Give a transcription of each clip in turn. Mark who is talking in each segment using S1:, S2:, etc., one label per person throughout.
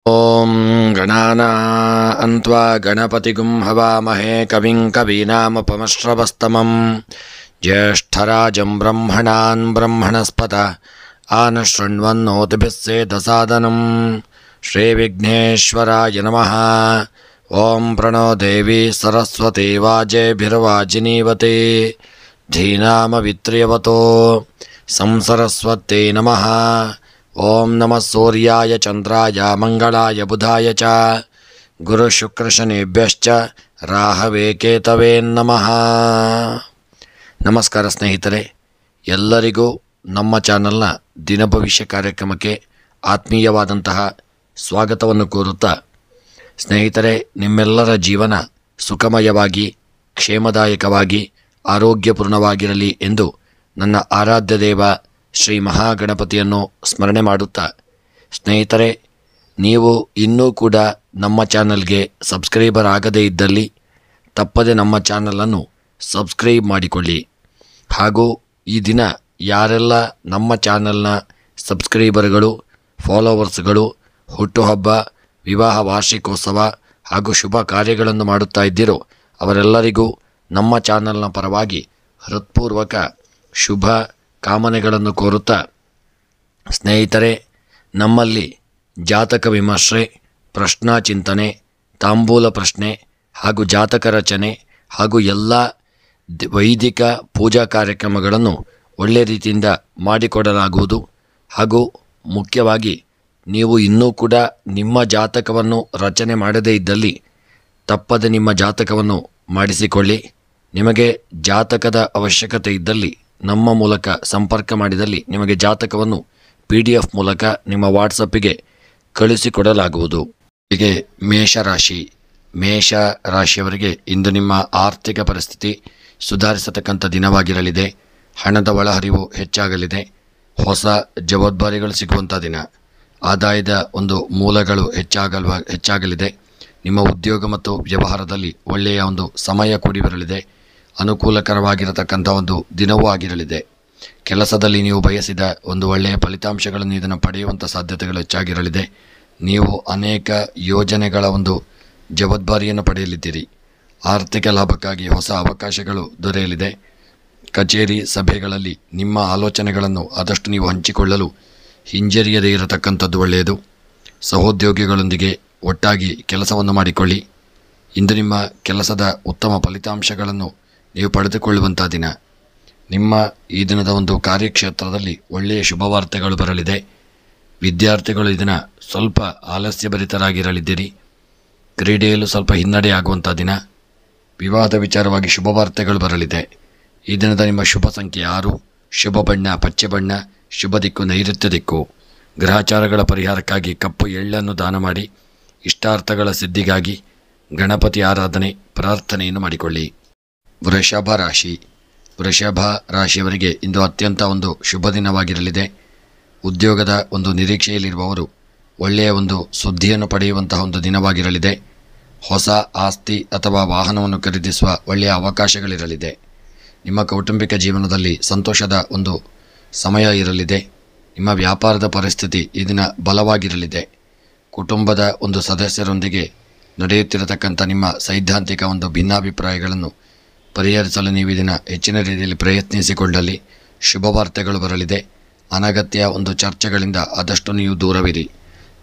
S1: ಓಂ ಗಣಾನಾನ್ವಾ ಗಣಪತಿಗುಂ ಹವಾಮಹೇ ಕವಿಂ ಕವೀನಾಮುಪಮಶ್ರವಸ್ತಮಂ ಜ್ಯೇಷ್ಠರಾಜಂ ಬ್ರಹ್ಮಣಾನ್ ಬ್ರಹ್ಮಣಸ್ಪತ ಆನಶೃಣ್ವನ್ನೋತಿಭಿಸ್ಸೇದಸಾದನಂ ಶ್ರೀವಿಘ್ನೇಶ್ವರಾಯ ನಮಃ. ಓಂ ಪ್ರಣೋ ದೇವಿ ಸರಸ್ವತಿ ವಾಜೇಭಿರ್ವಾಜಿನೀವತಿ ಧೀನಾಮವಿತ್ರ್ಯವತೋ ಸಂಸರಸ್ವತ್ಯೈ ನಮಃ. ಓಂ ನಮಃ ಸೂರ್ಯಾಯ ಚಂದ್ರಾಯ ಮಂಗಳಾಯ ಬುಧಾಯ ಚ ಗುರುಶುಕ್ರಶನಿಭ್ಯಶ್ಚ ರಾಹವೇ ಕೇತವೇ ನಮಃ. ನಮಸ್ಕಾರ ಸ್ನೇಹಿತರೆ, ಎಲ್ಲರಿಗೂ ನಮ್ಮ ಚಾನಲ್ನ ದಿನಭವಿಷ್ಯ ಕಾರ್ಯಕ್ರಮಕ್ಕೆ ಆತ್ಮೀಯವಾದಂತಹ ಸ್ವಾಗತವನ್ನು ಕೋರುತ್ತಾ, ಸ್ನೇಹಿತರೆ, ನಿಮ್ಮೆಲ್ಲರ ಜೀವನ ಸುಖಮಯವಾಗಿ ಕ್ಷೇಮದಾಯಕವಾಗಿ ಆರೋಗ್ಯಪೂರ್ಣವಾಗಿರಲಿ ಎಂದು ನನ್ನ ಆರಾಧ್ಯ ದೇವ ಶ್ರೀ ಮಹಾಗಣಪತಿಯನ್ನು ಸ್ಮರಣೆ ಮಾಡುತ್ತಾ, ಸ್ನೇಹಿತರೆ, ನೀವು ಇನ್ನೂ ಕೂಡ ನಮ್ಮ ಚಾನಲ್ಗೆ ಸಬ್ಸ್ಕ್ರೈಬರ್ ಆಗದೇ ಇದ್ದಲ್ಲಿ ತಪ್ಪದೆ ನಮ್ಮ ಚಾನಲನ್ನು ಸಬ್ಸ್ಕ್ರೈಬ್ ಮಾಡಿಕೊಳ್ಳಿ. ಹಾಗೂ ಈ ದಿನ ಯಾರೆಲ್ಲ ನಮ್ಮ ಚಾನಲ್ನ ಸಬ್ಸ್ಕ್ರೈಬರ್ಗಳು, ಫಾಲೋವರ್ಸ್ಗಳು ಹುಟ್ಟುಹಬ್ಬ, ವಿವಾಹ ವಾರ್ಷಿಕೋತ್ಸವ ಹಾಗೂ ಶುಭ ಕಾರ್ಯಗಳನ್ನು ಮಾಡುತ್ತಾ ಇದ್ದೀರೋ ಅವರೆಲ್ಲರಿಗೂ ನಮ್ಮ ಚಾನಲ್ನ ಪರವಾಗಿ ಹೃತ್ಪೂರ್ವಕ ಶುಭ ಕಾಮನೆಗಳನ್ನು ಕೋರುತ್ತಾ, ಸ್ನೇಹಿತರೆ, ನಮ್ಮಲ್ಲಿ ಜಾತಕ ವಿಮರ್ಶೆ, ಪ್ರಶ್ನಾ ಚಿಂತನೆ, ತಾಂಬೂಲ ಪ್ರಶ್ನೆ ಹಾಗೂ ಜಾತಕ ರಚನೆ ಹಾಗೂ ಎಲ್ಲ ವೈದಿಕ ಪೂಜಾ ಕಾರ್ಯಕ್ರಮಗಳನ್ನು ಒಳ್ಳೆಯ ರೀತಿಯಿಂದ ಮಾಡಿಕೊಡಲಾಗುವುದು. ಹಾಗೂ ಮುಖ್ಯವಾಗಿ ನೀವು ಇನ್ನೂ ಕೂಡ ನಿಮ್ಮ ಜಾತಕವನ್ನು ರಚನೆ ಮಾಡದೇ ಇದ್ದಲ್ಲಿ ತಪ್ಪದೆ ನಿಮ್ಮ ಜಾತಕವನ್ನು ಮಾಡಿಸಿಕೊಳ್ಳಿ. ನಿಮಗೆ ಜಾತಕದ ಅವಶ್ಯಕತೆ ಇದ್ದಲ್ಲಿ ನಮ್ಮ ಮೂಲಕ ಸಂಪರ್ಕ ಮಾಡಿದಲ್ಲಿ ನಿಮಗೆ ಜಾತಕವನ್ನು PDF ಮೂಲಕ ನಿಮ್ಮ ವಾಟ್ಸಪ್ಪಿಗೆ ಕಳಿಸಿಕೊಡಲಾಗುವುದು. ಹೀಗೆ ಮೇಷ ರಾಶಿಯವರಿಗೆ ಇಂದು ನಿಮ್ಮ ಆರ್ಥಿಕ ಪರಿಸ್ಥಿತಿ ಸುಧಾರಿಸತಕ್ಕಂಥ ದಿನವಾಗಿರಲಿದೆ. ಹಣದ ಒಳಹರಿವು ಹೆಚ್ಚಾಗಲಿದೆ. ಹೊಸ ಜವಾಬ್ದಾರಿಗಳು ಸಿಗುವಂಥ ದಿನ. ಆದಾಯದ ಒಂದು ಮೂಲಗಳು ಹೆಚ್ಚಾಗಲಿದೆ. ನಿಮ್ಮ ಉದ್ಯೋಗ ಮತ್ತು ವ್ಯವಹಾರದಲ್ಲಿ ಒಳ್ಳೆಯ ಒಂದು ಸಮಯ ಕೂಡಿ ಬರಲಿದೆ. ಅನುಕೂಲಕರವಾಗಿರತಕ್ಕಂಥ ಒಂದು ದಿನವೂ ಆಗಿರಲಿದೆ. ಕೆಲಸದಲ್ಲಿ ನೀವು ಬಯಸಿದ ಒಂದು ಒಳ್ಳೆಯ ಫಲಿತಾಂಶಗಳನ್ನು ಇದನ್ನು ಪಡೆಯುವಂಥ ಸಾಧ್ಯತೆಗಳು ಹೆಚ್ಚಾಗಿರಲಿದೆ. ನೀವು ಅನೇಕ ಯೋಜನೆಗಳ ಒಂದು ಜವಾಬ್ದಾರಿಯನ್ನು ಪಡೆಯಲಿದ್ದೀರಿ. ಆರ್ಥಿಕ ಲಾಭಕ್ಕಾಗಿ ಹೊಸ ಅವಕಾಶಗಳು ದೊರೆಯಲಿದೆ. ಕಚೇರಿ ಸಭೆಗಳಲ್ಲಿ ನಿಮ್ಮ ಆಲೋಚನೆಗಳನ್ನು ಆದಷ್ಟು ನೀವು ಹಂಚಿಕೊಳ್ಳಲು ಹಿಂಜರಿಯದೇ ಇರತಕ್ಕಂಥದ್ದು ಒಳ್ಳೆಯದು. ಸಹೋದ್ಯೋಗಿಗಳೊಂದಿಗೆ ಒಟ್ಟಾಗಿ ಕೆಲಸವನ್ನು ಮಾಡಿಕೊಳ್ಳಿ. ಇಂದು ನಿಮ್ಮ ಕೆಲಸದ ಉತ್ತಮ ಫಲಿತಾಂಶಗಳನ್ನು ನೀವು ಪಡೆದುಕೊಳ್ಳುವಂಥ ದಿನ. ನಿಮ್ಮ ಈ ದಿನದ ಒಂದು ಕಾರ್ಯಕ್ಷೇತ್ರದಲ್ಲಿ ಒಳ್ಳೆಯ ಶುಭವಾರ್ತೆಗಳು ಬರಲಿದೆ. ವಿದ್ಯಾರ್ಥಿಗಳು ಇದನ್ನು ಸ್ವಲ್ಪ ಆಲಸ್ಯಭರಿತರಾಗಿರಲಿದ್ದೀರಿ. ಕ್ರೀಡೆಯಲ್ಲೂ ಸ್ವಲ್ಪ ಹಿನ್ನಡೆ ಆಗುವಂಥ ದಿನ. ವಿವಾಹದ ವಿಚಾರವಾಗಿ ಶುಭವಾರ್ತೆಗಳು ಬರಲಿದೆ. ಈ ದಿನದ ನಿಮ್ಮ ಶುಭ ಸಂಖ್ಯೆ 6, ಶುಭ ಬಣ್ಣ ಪಚ್ಚೆ ಬಣ್ಣ, ಶುಭ ದಿಕ್ಕು ನೈಋತ್ಯ ದಿಕ್ಕು. ಗ್ರಹಚಾರಗಳ ಪರಿಹಾರಕ್ಕಾಗಿ ಕಪ್ಪು ಎಳ್ಳನ್ನು ದಾನ ಮಾಡಿ ಇಷ್ಟಾರ್ಥಗಳ ಸಿದ್ಧಿಗಾಗಿ ಗಣಪತಿ ಆರಾಧನೆ ಪ್ರಾರ್ಥನೆಯನ್ನು ಮಾಡಿಕೊಳ್ಳಿ. ವೃಷಭ ರಾಶಿಯವರಿಗೆ ಇಂದು ಅತ್ಯಂತ ಒಂದು ಶುಭ ದಿನವಾಗಿರಲಿದೆ. ಉದ್ಯೋಗದ ಒಂದು ನಿರೀಕ್ಷೆಯಲ್ಲಿರುವವರು ಒಳ್ಳೆಯ ಒಂದು ಸುದ್ದಿಯನ್ನು ಪಡೆಯುವಂತಹ ಒಂದು ದಿನವಾಗಿರಲಿದೆ. ಹೊಸ ಆಸ್ತಿ ಅಥವಾ ವಾಹನವನ್ನು ಖರೀದಿಸುವ ಒಳ್ಳೆಯ ಅವಕಾಶಗಳಿರಲಿದೆ. ನಿಮ್ಮ ಕೌಟುಂಬಿಕ ಜೀವನದಲ್ಲಿ ಸಂತೋಷದ ಒಂದು ಸಮಯ ಇರಲಿದೆ. ನಿಮ್ಮ ವ್ಯಾಪಾರದ ಪರಿಸ್ಥಿತಿ ಈ ದಿನ ಬಲವಾಗಿರಲಿದೆ. ಕುಟುಂಬದ ಒಂದು ಸದಸ್ಯರೊಂದಿಗೆ ನಡೆಯುತ್ತಿರತಕ್ಕಂಥ ನಿಮ್ಮ ಸೈದ್ಧಾಂತಿಕ ಒಂದು ಭಿನ್ನಾಭಿಪ್ರಾಯಗಳನ್ನು ಪರಿಹರಿಸಲು ನೀವು ಇದನ್ನು ಹೆಚ್ಚಿನ ರೀತಿಯಲ್ಲಿ ಪ್ರಯತ್ನಿಸಿಕೊಂಡಲ್ಲಿ ಶುಭವಾರ್ತೆಗಳು ಬರಲಿದೆ. ಅನಗತ್ಯ ಒಂದು ಚರ್ಚೆಗಳಿಂದ ಆದಷ್ಟು ನೀವು ದೂರವಿರಿ.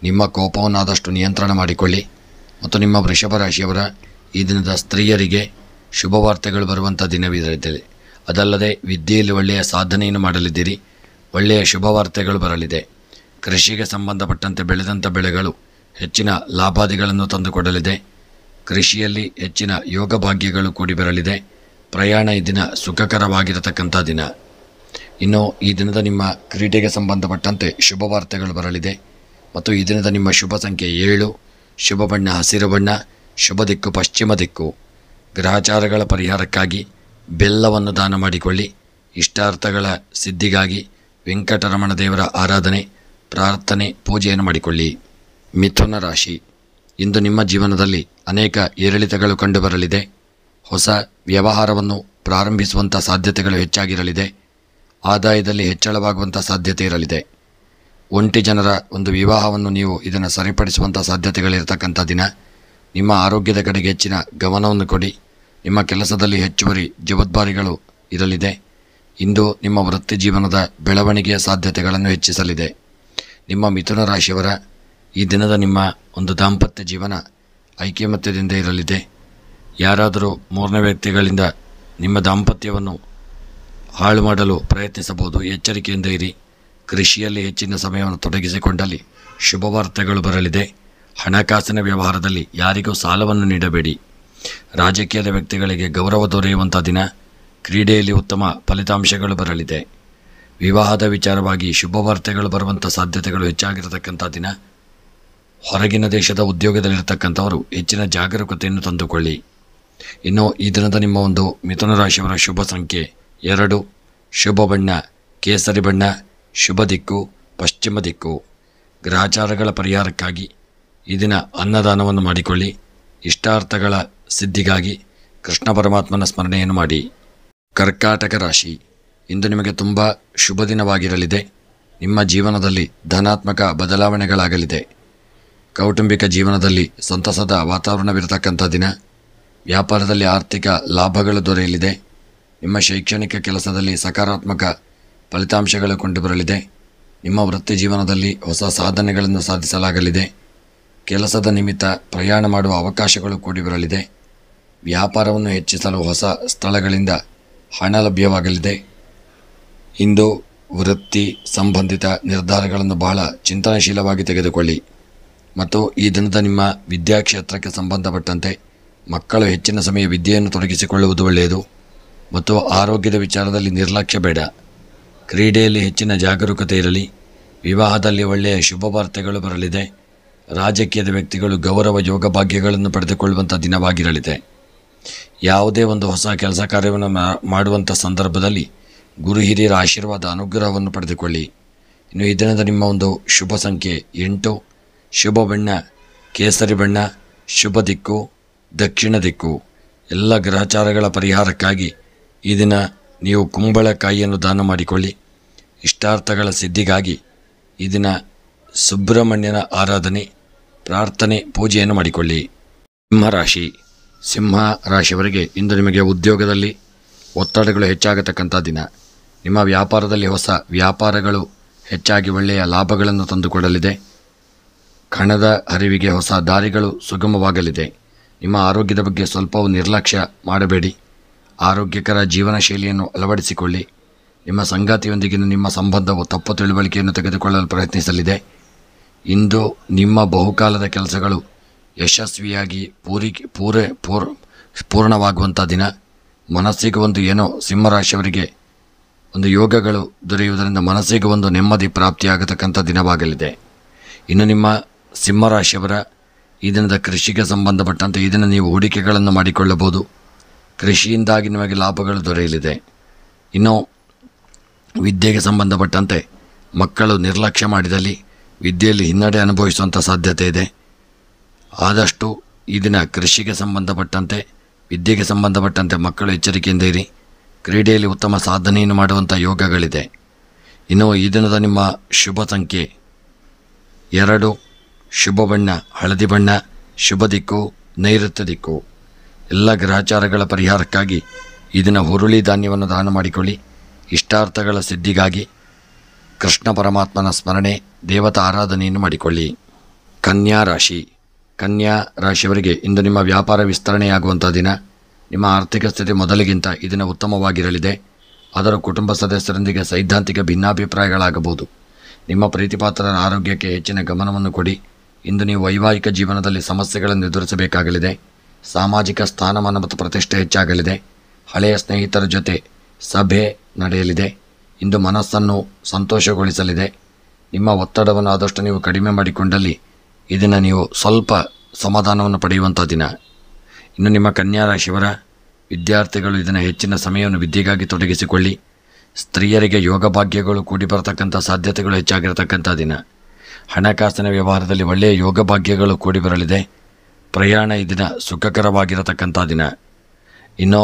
S1: ನಿಮ್ಮ ಕೋಪವನ್ನು ಆದಷ್ಟು ನಿಯಂತ್ರಣ ಮಾಡಿಕೊಳ್ಳಿ. ಮತ್ತು ನಿಮ್ಮ ವೃಷಭ ರಾಶಿಯವರ ಈ ದಿನದ ಸ್ತ್ರೀಯರಿಗೆ ಶುಭವಾರ್ತೆಗಳು ಬರುವಂಥ ದಿನವಿರಲಿದೆ. ಅದಲ್ಲದೆ ವಿದ್ಯೆಯಲ್ಲಿ ಒಳ್ಳೆಯ ಸಾಧನೆಯನ್ನು ಮಾಡಲಿದ್ದೀರಿ. ಒಳ್ಳೆಯ ಶುಭವಾರ್ತೆಗಳು ಬರಲಿದೆ. ಕೃಷಿಗೆ ಸಂಬಂಧಪಟ್ಟಂತೆ ಬೆಳೆದಂಥ ಬೆಳೆಗಳು ಹೆಚ್ಚಿನ ಲಾಭಾದಿಗಳನ್ನು ತಂದುಕೊಡಲಿದೆ. ಕೃಷಿಯಲ್ಲಿ ಹೆಚ್ಚಿನ ಯೋಗ ಭಾಗ್ಯಗಳು ಕೂಡಿ ಬರಲಿದೆ. ಪ್ರಯಾಣ ಈ ದಿನ ಸುಖಕರವಾಗಿರತಕ್ಕಂಥ ದಿನ. ಇನ್ನು ಈ ದಿನದ ನಿಮ್ಮ ಕ್ರೀಡೆಗೆ ಸಂಬಂಧಪಟ್ಟಂತೆ ಶುಭವಾರ್ತೆಗಳು ಬರಲಿದೆ. ಮತ್ತು ಈ ದಿನದ ನಿಮ್ಮ ಶುಭ ಸಂಖ್ಯೆ 7, ಶುಭ ಬಣ್ಣ ಹಸಿರು ಬಣ್ಣ, ಶುಭ ದಿಕ್ಕು ಪಶ್ಚಿಮ ದಿಕ್ಕು. ಗ್ರಹಚಾರಗಳ ಪರಿಹಾರಕ್ಕಾಗಿ ಬೆಲ್ಲವನ್ನು ದಾನ ಮಾಡಿಕೊಳ್ಳಿ. ಇಷ್ಟಾರ್ಥಗಳ ಸಿದ್ಧಿಗಾಗಿ ವೆಂಕಟರಮಣ ದೇವರ ಆರಾಧನೆ ಪ್ರಾರ್ಥನೆ ಪೂಜೆಯನ್ನು ಮಾಡಿಕೊಳ್ಳಿ. ಮಿಥುನ ರಾಶಿ, ಇಂದು ನಿಮ್ಮ ಜೀವನದಲ್ಲಿ ಅನೇಕ ಏರಿಳಿತಗಳು ಕಂಡುಬರಲಿದೆ. ಹೊಸ ವ್ಯವಹಾರವನ್ನು ಪ್ರಾರಂಭಿಸುವಂಥ ಸಾಧ್ಯತೆಗಳು ಹೆಚ್ಚಾಗಿರಲಿದೆ. ಆದಾಯದಲ್ಲಿ ಹೆಚ್ಚಳವಾಗುವಂಥ ಸಾಧ್ಯತೆ ಇರಲಿದೆ. ಒಂಟಿ ಜನರ ಒಂದು ವಿವಾಹವನ್ನು ನೀವು ಇದನ್ನು ಸರಿಪಡಿಸುವಂಥ ಸಾಧ್ಯತೆಗಳಿರ್ತಕ್ಕಂಥ ದಿನ. ನಿಮ್ಮ ಆರೋಗ್ಯದ ಕಡೆಗೆ ಹೆಚ್ಚಿನ ಗಮನವನ್ನು ಕೊಡಿ. ನಿಮ್ಮ ಕೆಲಸದಲ್ಲಿ ಹೆಚ್ಚುವರಿ ಜವಾಬ್ದಾರಿಗಳು ಇರಲಿದೆ. ಇಂದು ನಿಮ್ಮ ವೃತ್ತಿ ಜೀವನದ ಬೆಳವಣಿಗೆಯ ಸಾಧ್ಯತೆಗಳನ್ನು ಹೆಚ್ಚಿಸಲಿದೆ. ನಿಮ್ಮ ಮಿಥುನ ರಾಶಿಯವರ ಈ ದಿನದ ನಿಮ್ಮ ಒಂದು ದಾಂಪತ್ಯ ಜೀವನ ಐಕ್ಯಮತ್ಯದಿಂದ ಇರಲಿದೆ. ಯಾರಾದರೂ ಮೂರನೇ ವ್ಯಕ್ತಿಗಳಿಂದ ನಿಮ್ಮ ದಾಂಪತ್ಯವನ್ನು ಹಾಳು ಮಾಡಲು ಪ್ರಯತ್ನಿಸಬಹುದು. ಎಚ್ಚರಿಕೆಯಿಂದ ಇರಿ. ಕೃಷಿಯಲ್ಲಿ ಹೆಚ್ಚಿನ ಸಮಯವನ್ನು ತೊಡಗಿಸಿಕೊಂಡಲ್ಲಿ ಶುಭವಾರ್ತೆಗಳು ಬರಲಿದೆ. ಹಣಕಾಸಿನ ವ್ಯವಹಾರದಲ್ಲಿ ಯಾರಿಗೂ ಸಾಲವನ್ನು ನೀಡಬೇಡಿ. ರಾಜಕೀಯದ ವ್ಯಕ್ತಿಗಳಿಗೆ ಗೌರವ ದೊರೆಯುವಂಥ ದಿನ. ಕ್ರೀಡೆಯಲ್ಲಿ ಉತ್ತಮ ಫಲಿತಾಂಶಗಳು ಬರಲಿದೆ. ವಿವಾಹದ ವಿಚಾರವಾಗಿ ಶುಭವಾರ್ತೆಗಳು ಬರುವಂಥ ಸಾಧ್ಯತೆಗಳು ಹೆಚ್ಚಾಗಿರತಕ್ಕಂಥ ದಿನ. ಹೊರಗಿನ ದೇಶದ ಉದ್ಯೋಗದಲ್ಲಿರ್ತಕ್ಕಂಥವರು ಹೆಚ್ಚಿನ ಜಾಗರೂಕತೆಯನ್ನು ತಂದುಕೊಳ್ಳಿ. ಇನ್ನು ಈ ದಿನದ ನಿಮ್ಮ ಒಂದು ಮಿಥುನ ರಾಶಿಯವರ ಶುಭ ಸಂಖ್ಯೆ 2, ಶುಭ ಬಣ್ಣ ಕೇಸರಿ ಬಣ್ಣ, ಶುಭ ದಿಕ್ಕು ಪಶ್ಚಿಮ ದಿಕ್ಕು. ಗ್ರಹಚಾರಗಳ ಪರಿಹಾರಕ್ಕಾಗಿ ಈ ದಿನ ಅನ್ನದಾನವನ್ನು ಮಾಡಿಕೊಳ್ಳಿ. ಇಷ್ಟಾರ್ಥಗಳ ಸಿದ್ಧಿಗಾಗಿ ಕೃಷ್ಣ ಪರಮಾತ್ಮನ ಸ್ಮರಣೆಯನ್ನು ಮಾಡಿ. ಕರ್ಕಾಟಕ ರಾಶಿ, ಇಂದು ನಿಮಗೆ ತುಂಬ ಶುಭ ದಿನವಾಗಿರಲಿದೆ. ನಿಮ್ಮ ಜೀವನದಲ್ಲಿ ಧನಾತ್ಮಕ ಬದಲಾವಣೆಗಳಾಗಲಿದೆ. ಕೌಟುಂಬಿಕ ಜೀವನದಲ್ಲಿ ಸಂತಸದ ವಾತಾವರಣವಿರತಕ್ಕಂಥ ದಿನ. ವ್ಯಾಪಾರದಲ್ಲಿ ಆರ್ಥಿಕ ಲಾಭಗಳು ದೊರೆಯಲಿದೆ. ನಿಮ್ಮ ಶೈಕ್ಷಣಿಕ ಕೆಲಸದಲ್ಲಿ ಸಕಾರಾತ್ಮಕ ಫಲಿತಾಂಶಗಳು ಕಂಡುಬರಲಿದೆ. ನಿಮ್ಮ ವೃತ್ತಿ ಜೀವನದಲ್ಲಿ ಹೊಸ ಸಾಧನೆಗಳನ್ನು ಸಾಧಿಸಲಾಗಲಿದೆ. ಕೆಲಸದ ನಿಮಿತ್ತ ಪ್ರಯಾಣ ಮಾಡುವ ಅವಕಾಶಗಳು ಕೂಡಿ ಬರಲಿದೆ. ವ್ಯಾಪಾರವನ್ನು ಹೆಚ್ಚಿಸಲು ಹೊಸ ಸ್ಥಳಗಳಿಂದ ಹಣ ಲಭ್ಯವಾಗಲಿದೆ. ಇಂದು ವೃತ್ತಿ ಸಂಬಂಧಿತ ನಿರ್ಧಾರಗಳನ್ನು ಬಹಳ ಚಿಂತನಶೀಲವಾಗಿ ತೆಗೆದುಕೊಳ್ಳಿ. ಮತ್ತು ಈ ದಿನದ ನಿಮ್ಮ ವಿದ್ಯಾಕ್ಷೇತ್ರಕ್ಕೆ ಸಂಬಂಧಪಟ್ಟಂತೆ ಮಕ್ಕಳು ಹೆಚ್ಚಿನ ಸಮಯ ವಿದ್ಯೆಯನ್ನು ತೊಡಗಿಸಿಕೊಳ್ಳುವುದು ಒಳ್ಳೆಯದು. ಮತ್ತು ಆರೋಗ್ಯದ ವಿಚಾರದಲ್ಲಿ ನಿರ್ಲಕ್ಷ್ಯ ಬೇಡ. ಕ್ರೀಡೆಯಲ್ಲಿ ಹೆಚ್ಚಿನ ಜಾಗರೂಕತೆ ಇರಲಿ. ವಿವಾಹದಲ್ಲಿ ಒಳ್ಳೆಯ ಶುಭ ವಾರ್ತೆಗಳು ಬರಲಿದೆ. ರಾಜಕೀಯದ ವ್ಯಕ್ತಿಗಳು ಗೌರವ ಯೋಗ ಭಾಗ್ಯಗಳನ್ನು ಪಡೆದುಕೊಳ್ಳುವಂಥ ದಿನವಾಗಿರಲಿದೆ. ಯಾವುದೇ ಒಂದು ಹೊಸ ಕೆಲಸ ಕಾರ್ಯವನ್ನು ಮಾಡುವಂಥ ಸಂದರ್ಭದಲ್ಲಿ ಗುರು ಹಿರಿಯರ ಆಶೀರ್ವಾದ ಅನುಗ್ರಹವನ್ನು ಪಡೆದುಕೊಳ್ಳಿ. ಇನ್ನು ಈ ದಿನದ ನಿಮ್ಮ ಒಂದು ಶುಭ ಸಂಖ್ಯೆ 8, ಶುಭ ಬಣ್ಣ ಕೇಸರಿ ಬಣ್ಣ, ಶುಭ ದಿಕ್ಕು ದಕ್ಷಿಣ ದಿಕ್ಕು. ಎಲ್ಲ ಗ್ರಹಚಾರಗಳ ಪರಿಹಾರಕ್ಕಾಗಿ ಈ ದಿನ ನೀವು ಕುಂಬಳಕಾಯಿಯನ್ನು ದಾನ ಮಾಡಿಕೊಳ್ಳಿ. ಇಷ್ಟಾರ್ಥಗಳ ಸಿದ್ಧಿಗಾಗಿ ಈ ದಿನ ಸುಬ್ರಹ್ಮಣ್ಯನ ಆರಾಧನೆ, ಪ್ರಾರ್ಥನೆ, ಪೂಜೆಯನ್ನು ಮಾಡಿಕೊಳ್ಳಿ. ಸಿಂಹ ರಾಶಿಯವರಿಗೆ ಇಂದು ನಿಮಗೆ ಉದ್ಯೋಗದಲ್ಲಿ ಒತ್ತಡಗಳು ಹೆಚ್ಚಾಗತಕ್ಕಂಥ ದಿನ. ನಿಮ್ಮ ವ್ಯಾಪಾರದಲ್ಲಿ ಹೊಸ ವ್ಯಾಪಾರಗಳು ಹೆಚ್ಚಾಗಿ ಒಳ್ಳೆಯ ಲಾಭಗಳನ್ನು ತಂದುಕೊಡಲಿದೆ. ಹಣದ ಹರಿವಿಗೆ ಹೊಸ ದಾರಿಗಳು ಸುಗಮವಾಗಲಿದೆ. ನಿಮ್ಮ ಆರೋಗ್ಯದ ಬಗ್ಗೆ ಸ್ವಲ್ಪವೂ ನಿರ್ಲಕ್ಷ್ಯ ಮಾಡಬೇಡಿ. ಆರೋಗ್ಯಕರ ಜೀವನ ಶೈಲಿಯನ್ನು ಅಳವಡಿಸಿಕೊಳ್ಳಿ. ನಿಮ್ಮ ಸಂಗಾತಿಯೊಂದಿಗಿನ ನಿಮ್ಮ ಸಂಬಂಧವು ತಪ್ಪು ತಿಳುವಳಿಕೆಯನ್ನು ತೆಗೆದುಕೊಳ್ಳಲು ಪ್ರಯತ್ನಿಸಲಿದೆ. ಇಂದು ನಿಮ್ಮ ಬಹುಕಾಲದ ಕೆಲಸಗಳು ಯಶಸ್ವಿಯಾಗಿ ಪೂರ್ಣವಾಗುವಂಥ ದಿನ. ಮನಸ್ಸಿಗೆ ಒಂದು ಏನೋ ಸಿಂಹರಾಶಿಯವರಿಗೆ ಒಂದು ಯೋಗಗಳು ದೊರೆಯುವುದರಿಂದ ಮನಸ್ಸಿಗೆ ಒಂದು ನೆಮ್ಮದಿ ಪ್ರಾಪ್ತಿಯಾಗತಕ್ಕಂಥ ದಿನವಾಗಲಿದೆ. ಇನ್ನು ನಿಮ್ಮ ಸಿಂಹರಾಶಿಯವರ ಈ ದಿನದ ಕೃಷಿಗೆ ಸಂಬಂಧಪಟ್ಟಂತೆ ಈ ದಿನ ನೀವು ಹೂಡಿಕೆಗಳನ್ನು ಮಾಡಿಕೊಳ್ಳಬಹುದು. ಕೃಷಿಯಿಂದಾಗಿ ನಿಮಗೆ ಲಾಭಗಳು ದೊರೆಯಲಿದೆ. ಇನ್ನು ವಿದ್ಯೆಗೆ ಸಂಬಂಧಪಟ್ಟಂತೆ ಮಕ್ಕಳು ನಿರ್ಲಕ್ಷ್ಯ ಮಾಡಿದಲ್ಲಿ ವಿದ್ಯೆಯಲ್ಲಿ ಹಿನ್ನಡೆ ಅನುಭವಿಸುವಂಥ ಸಾಧ್ಯತೆ ಇದೆ. ಆದಷ್ಟು ಈ ದಿನ ಕೃಷಿಗೆ ಸಂಬಂಧಪಟ್ಟಂತೆ ವಿದ್ಯೆಗೆ ಸಂಬಂಧಪಟ್ಟಂತೆ ಮಕ್ಕಳು ಎಚ್ಚರಿಕೆಯಿಂದ ಇರಿ. ಕ್ರೀಡೆಯಲ್ಲಿ ಉತ್ತಮ ಸಾಧನೆಯನ್ನು ಮಾಡುವಂಥ ಯೋಗಗಳಿದೆ. ಇನ್ನು ಈ ದಿನದ ನಿಮ್ಮ ಶುಭ ಸಂಖ್ಯೆ 2, ಶುಭ ಬಣ್ಣ ಹಳದಿ ಬಣ್ಣ, ಶುಭ ದಿಕ್ಕು ನೈಋತ್ಯ ದಿಕ್ಕು. ಎಲ್ಲ ಗ್ರಹಚಾರಗಳ ಪರಿಹಾರಕ್ಕಾಗಿ ಈ ದಿನ ಹುರುಳಿ ಧಾನ್ಯವನ್ನು ದಾನ ಮಾಡಿಕೊಳ್ಳಿ. ಇಷ್ಟಾರ್ಥಗಳ ಸಿದ್ಧಿಗಾಗಿ ಕೃಷ್ಣ ಪರಮಾತ್ಮನ ಸ್ಮರಣೆ, ದೇವತಾ ಆರಾಧನೆಯನ್ನು ಮಾಡಿಕೊಳ್ಳಿ. ಕನ್ಯಾ ರಾಶಿಯವರಿಗೆ ಇಂದು ನಿಮ್ಮ ವ್ಯಾಪಾರ ವಿಸ್ತರಣೆಯಾಗುವಂಥ ದಿನ. ನಿಮ್ಮ ಆರ್ಥಿಕ ಸ್ಥಿತಿ ಮೊದಲಿಗಿಂತ ಈ ದಿನ ಉತ್ತಮವಾಗಿರಲಿದೆ. ಆದರೂ ಕುಟುಂಬ ಸದಸ್ಯರೊಂದಿಗೆ ಸೈದ್ಧಾಂತಿಕ ಭಿನ್ನಾಭಿಪ್ರಾಯಗಳಾಗಬಹುದು. ನಿಮ್ಮ ಪ್ರೀತಿಪಾತ್ರರ ಆರೋಗ್ಯಕ್ಕೆ ಹೆಚ್ಚಿನ ಗಮನವನ್ನು ಕೊಡಿ. ಇಂದು ನೀವು ವೈವಾಹಿಕ ಜೀವನದಲ್ಲಿ ಸಮಸ್ಯೆಗಳನ್ನು ಎದುರಿಸಬೇಕಾಗಲಿದೆ. ಸಾಮಾಜಿಕ ಸ್ಥಾನಮಾನ ಮತ್ತು ಪ್ರತಿಷ್ಠೆ ಹೆಚ್ಚಾಗಲಿದೆ. ಹಳೆಯ ಸ್ನೇಹಿತರ ಜೊತೆ ಸಭೆ ನಡೆಯಲಿದೆ. ಇಂದು ಮನಸ್ಸನ್ನು ಸಂತೋಷಗೊಳಿಸಲಿದೆ. ನಿಮ್ಮ ಒತ್ತಡವನ್ನು ಆದಷ್ಟು ನೀವು ಕಡಿಮೆ ಮಾಡಿಕೊಂಡಲ್ಲಿ ಈ ದಿನ ನೀವು ಸ್ವಲ್ಪ ಸಮಾಧಾನವನ್ನು ಪಡೆಯುವಂಥ ದಿನ. ಇನ್ನು ನಿಮ್ಮ ಕನ್ಯಾ ರಾಶಿಯವರ ವಿದ್ಯಾರ್ಥಿಗಳು ಇದನ್ನು ಹೆಚ್ಚಿನ ಸಮಯವನ್ನು ವಿದ್ಯೆಗಾಗಿ ತೊಡಗಿಸಿಕೊಳ್ಳಿ. ಸ್ತ್ರೀಯರಿಗೆ ಯೋಗ ಭಾಗ್ಯಗಳು ಕೂಡಿ ಬರತಕ್ಕಂಥ ಸಾಧ್ಯತೆಗಳು ಹೆಚ್ಚಾಗಿರತಕ್ಕಂಥ ದಿನ. ಹಣಕಾಸಿನ ವ್ಯವಹಾರದಲ್ಲಿ ಒಳ್ಳೆಯ ಯೋಗ ಭಾಗ್ಯಗಳು ಕೂಡಿ ಬರಲಿದೆ. ಪ್ರಯಾಣ ಈ ದಿನ ಸುಖಕರವಾಗಿರತಕ್ಕಂಥ ದಿನ. ಇನ್ನು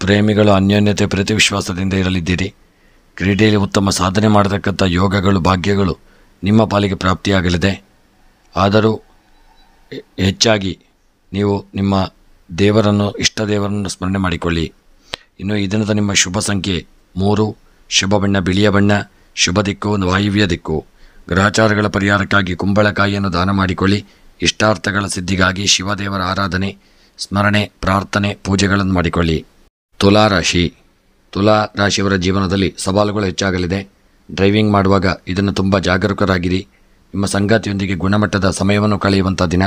S1: ಪ್ರೇಮಿಗಳು ಅನ್ಯೋನ್ಯತೆ ಪ್ರೀತಿ ವಿಶ್ವಾಸದಿಂದ ಇರಲಿದ್ದೀರಿ. ಕ್ರೀಡೆಯಲ್ಲಿ ಉತ್ತಮ ಸಾಧನೆ ಮಾಡತಕ್ಕಂಥ ಯೋಗಗಳು ಭಾಗ್ಯಗಳು ನಿಮ್ಮ ಪಾಲಿಗೆ ಪ್ರಾಪ್ತಿಯಾಗಲಿದೆ. ಆದರೂ ಹೆಚ್ಚಾಗಿ ನೀವು ನಿಮ್ಮ ಇಷ್ಟ ದೇವರನ್ನು ಸ್ಮರಣೆ ಮಾಡಿಕೊಳ್ಳಿ. ಇನ್ನು ಈ ದಿನದ ನಿಮ್ಮ ಶುಭ ಸಂಖ್ಯೆ 3, ಶುಭ ಬಣ್ಣ ಬಿಳಿಯ ಬಣ್ಣ, ಶುಭ ದಿಕ್ಕು ವಾಯುವ್ಯ ದಿಕ್ಕು. ಗ್ರಹಚಾರಗಳ ಪರಿಹಾರಕ್ಕಾಗಿ ಕುಂಬಳಕಾಯಿಯನ್ನು ದಾನ ಮಾಡಿಕೊಳ್ಳಿ. ಇಷ್ಟಾರ್ಥಗಳ ಸಿದ್ಧಿಗಾಗಿ ಶಿವದೇವರ ಆರಾಧನೆ, ಸ್ಮರಣೆ, ಪ್ರಾರ್ಥನೆ, ಪೂಜೆಗಳನ್ನು ಮಾಡಿಕೊಳ್ಳಿ. ತುಲಾ ರಾಶಿಯವರ ಜೀವನದಲ್ಲಿ ಸವಾಲುಗಳು ಹೆಚ್ಚಾಗಲಿದೆ. ಡ್ರೈವಿಂಗ್ ಮಾಡುವಾಗ ಇದನ್ನು ತುಂಬ ಜಾಗರೂಕರಾಗಿರಿ. ನಿಮ್ಮ ಸಂಗಾತಿಯೊಂದಿಗೆ ಗುಣಮಟ್ಟದ ಸಮಯವನ್ನು ಕಳೆಯುವಂಥ ದಿನ.